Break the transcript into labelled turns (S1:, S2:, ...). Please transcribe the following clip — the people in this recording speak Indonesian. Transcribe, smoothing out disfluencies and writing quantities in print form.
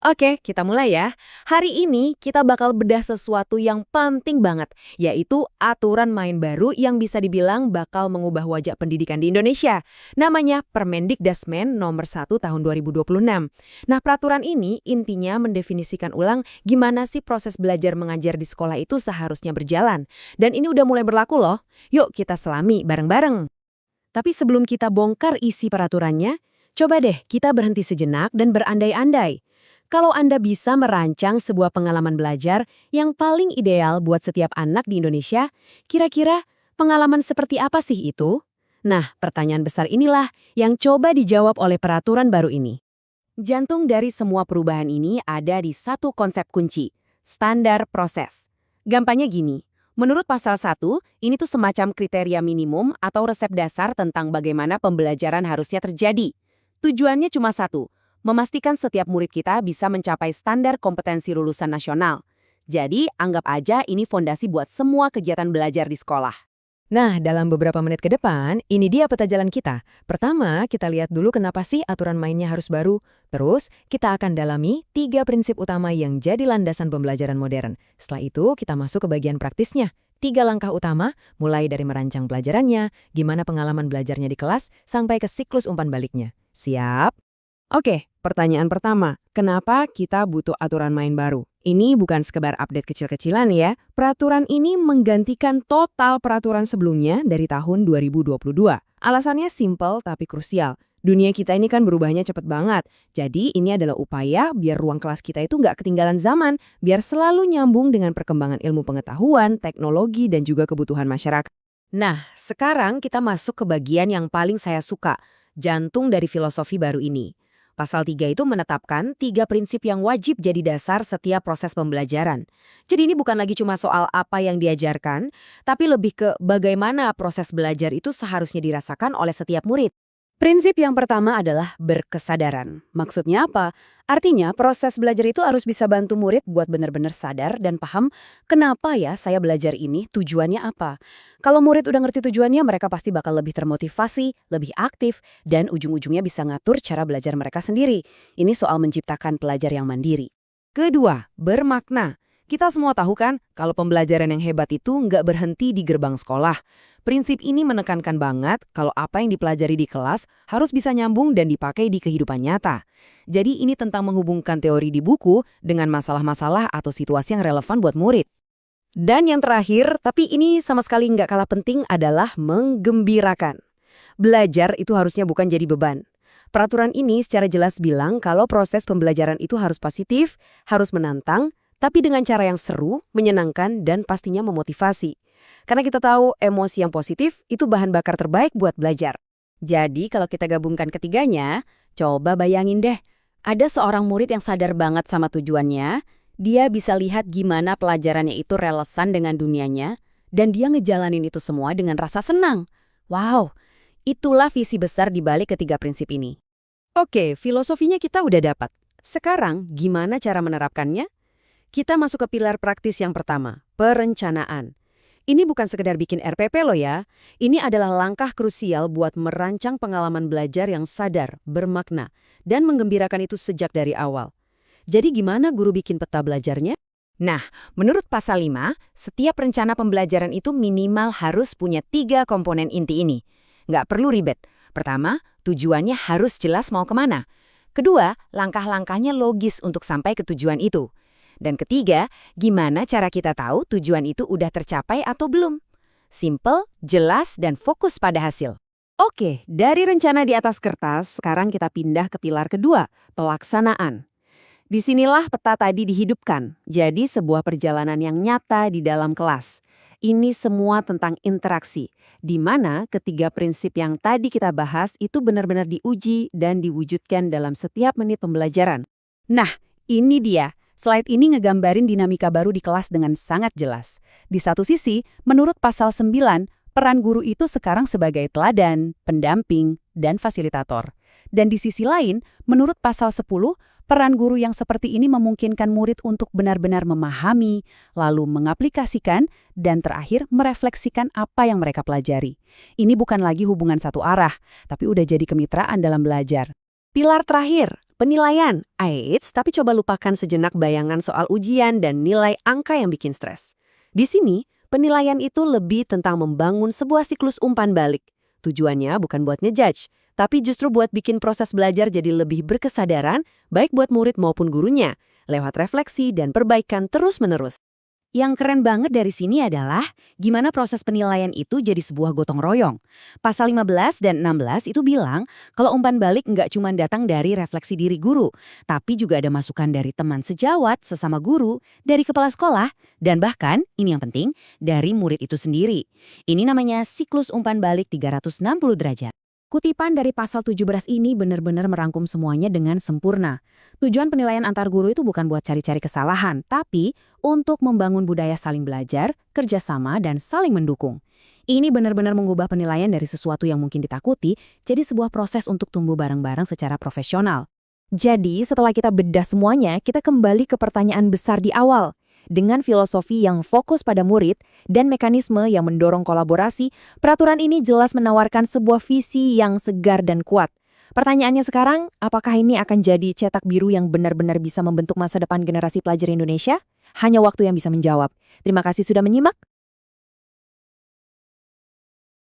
S1: Oke, kita mulai ya. Hari ini kita bakal bedah sesuatu yang penting banget, yaitu aturan main baru yang bisa dibilang bakal mengubah wajah pendidikan di Indonesia. Namanya Permendikdasmen nomor 1 tahun 2026. Nah, peraturan ini intinya mendefinisikan ulang gimana sih proses belajar mengajar di sekolah itu seharusnya berjalan. Dan ini udah mulai berlaku loh. Yuk kita selami bareng-bareng. Tapi sebelum kita bongkar isi peraturannya, coba deh kita berhenti sejenak dan berandai-andai. Kalau Anda bisa merancang sebuah pengalaman belajar yang paling ideal buat setiap anak di Indonesia, kira-kira pengalaman seperti apa sih itu? Nah, pertanyaan besar inilah yang coba dijawab oleh peraturan baru ini. Jantung dari semua perubahan ini ada di satu konsep kunci, standar proses. Gampangnya gini, menurut pasal 1, ini tuh semacam kriteria minimum atau resep dasar tentang bagaimana pembelajaran harusnya terjadi. Tujuannya cuma satu, memastikan setiap murid kita bisa mencapai standar kompetensi lulusan nasional. Jadi, anggap aja ini fondasi buat semua kegiatan belajar di sekolah. Nah, dalam beberapa menit ke depan, ini dia peta jalan kita. Pertama, kita lihat dulu kenapa sih aturan mainnya harus baru. Terus, kita akan dalami 3 prinsip utama yang jadi landasan pembelajaran modern. Setelah itu, kita masuk ke bagian praktisnya. 3 langkah utama, mulai dari merancang pelajarannya, gimana pengalaman belajarnya di kelas, sampai ke siklus umpan baliknya. Siap? Oke, pertanyaan pertama, kenapa kita butuh aturan main baru? Ini bukan sekedar update kecil-kecilan ya, peraturan ini menggantikan total peraturan sebelumnya dari tahun 2022. Alasannya simpel tapi krusial. Dunia kita ini kan berubahnya cepet banget, jadi ini adalah upaya biar ruang kelas kita itu nggak ketinggalan zaman, biar selalu nyambung dengan perkembangan ilmu pengetahuan, teknologi, dan juga kebutuhan masyarakat. Nah, sekarang kita masuk ke bagian yang paling saya suka, jantung dari filosofi baru ini. Pasal 3 itu menetapkan 3 prinsip yang wajib jadi dasar setiap proses pembelajaran. Jadi ini bukan lagi cuma soal apa yang diajarkan, tapi lebih ke bagaimana proses belajar itu seharusnya dirasakan oleh setiap murid. Prinsip yang pertama adalah berkesadaran. Maksudnya apa? Artinya proses belajar itu harus bisa bantu murid buat benar-benar sadar dan paham kenapa ya saya belajar ini, tujuannya apa. Kalau murid udah ngerti tujuannya, mereka pasti bakal lebih termotivasi, lebih aktif, dan ujung-ujungnya bisa ngatur cara belajar mereka sendiri. Ini soal menciptakan pelajar yang mandiri. Kedua, bermakna. Kita semua tahu kan kalau pembelajaran yang hebat itu nggak berhenti di gerbang sekolah. Prinsip ini menekankan banget kalau apa yang dipelajari di kelas harus bisa nyambung dan dipakai di kehidupan nyata. Jadi ini tentang menghubungkan teori di buku dengan masalah-masalah atau situasi yang relevan buat murid. Dan yang terakhir, tapi ini sama sekali nggak kalah penting adalah menggembirakan. Belajar itu harusnya bukan jadi beban. Peraturan ini secara jelas bilang kalau proses pembelajaran itu harus positif, harus menantang, tapi dengan cara yang seru, menyenangkan, dan pastinya memotivasi. Karena kita tahu emosi yang positif itu bahan bakar terbaik buat belajar. Jadi kalau kita gabungkan ketiganya, coba bayangin deh, ada seorang murid yang sadar banget sama tujuannya, dia bisa lihat gimana pelajarannya itu relevan dengan dunianya, dan dia ngejalanin itu semua dengan rasa senang. Wow, itulah visi besar di balik ketiga prinsip ini. Oke, filosofinya kita udah dapat. Sekarang, gimana cara menerapkannya? Kita masuk ke pilar praktis yang pertama, perencanaan. Ini bukan sekedar bikin RPP loh ya. Ini adalah langkah krusial buat merancang pengalaman belajar yang sadar, bermakna, dan menggembirakan itu sejak dari awal. Jadi gimana guru bikin peta belajarnya? Nah, menurut pasal 5, setiap rencana pembelajaran itu minimal harus punya 3 komponen inti ini. Nggak perlu ribet. Pertama, tujuannya harus jelas mau kemana. Kedua, langkah-langkahnya logis untuk sampai ke tujuan itu. Dan ketiga, gimana cara kita tahu tujuan itu udah tercapai atau belum? Simple, jelas, dan fokus pada hasil. Oke, dari rencana di atas kertas, sekarang kita pindah ke pilar kedua, pelaksanaan. Disinilah peta tadi dihidupkan, jadi sebuah perjalanan yang nyata di dalam kelas. Ini semua tentang interaksi, di mana ketiga prinsip yang tadi kita bahas itu benar-benar diuji dan diwujudkan dalam setiap menit pembelajaran. Nah, ini dia. Slide ini ngegambarin dinamika baru di kelas dengan sangat jelas. Di satu sisi, menurut pasal 9, peran guru itu sekarang sebagai teladan, pendamping, dan fasilitator. Dan di sisi lain, menurut pasal 10, peran guru yang seperti ini memungkinkan murid untuk benar-benar memahami, lalu mengaplikasikan, dan terakhir merefleksikan apa yang mereka pelajari. Ini bukan lagi hubungan satu arah, tapi udah jadi kemitraan dalam belajar.
S2: Pilar terakhir, penilaian. Eits, tapi coba lupakan sejenak bayangan soal ujian dan nilai angka yang bikin stres. Di sini, penilaian itu lebih tentang membangun sebuah siklus umpan balik. Tujuannya bukan buat ngejudge, tapi justru buat bikin proses belajar jadi lebih berkesadaran, baik buat murid maupun gurunya, lewat refleksi dan perbaikan terus-menerus.
S3: Yang keren banget dari sini adalah gimana proses penilaian itu jadi sebuah gotong royong. Pasal 15 dan 16 itu bilang kalau umpan balik nggak cuma datang dari refleksi diri guru, tapi juga ada masukan dari teman sejawat, sesama guru, dari kepala sekolah, dan bahkan, ini yang penting, dari murid itu sendiri. Ini namanya siklus umpan balik 360 derajat. Kutipan dari pasal 17 ini benar-benar merangkum semuanya dengan sempurna. Tujuan penilaian antar guru itu bukan buat cari-cari kesalahan, tapi untuk membangun budaya saling belajar, kerjasama, dan saling mendukung. Ini benar-benar mengubah penilaian dari sesuatu yang mungkin ditakuti jadi sebuah proses untuk tumbuh bareng-bareng secara profesional. Jadi, setelah kita bedah semuanya, kita kembali ke pertanyaan besar di awal. Dengan filosofi yang fokus pada murid dan mekanisme yang mendorong kolaborasi, peraturan ini jelas menawarkan sebuah visi yang segar dan kuat. Pertanyaannya sekarang, apakah ini akan jadi cetak biru yang benar-benar bisa membentuk masa depan generasi pelajar Indonesia? Hanya waktu yang bisa menjawab. Terima kasih sudah menyimak.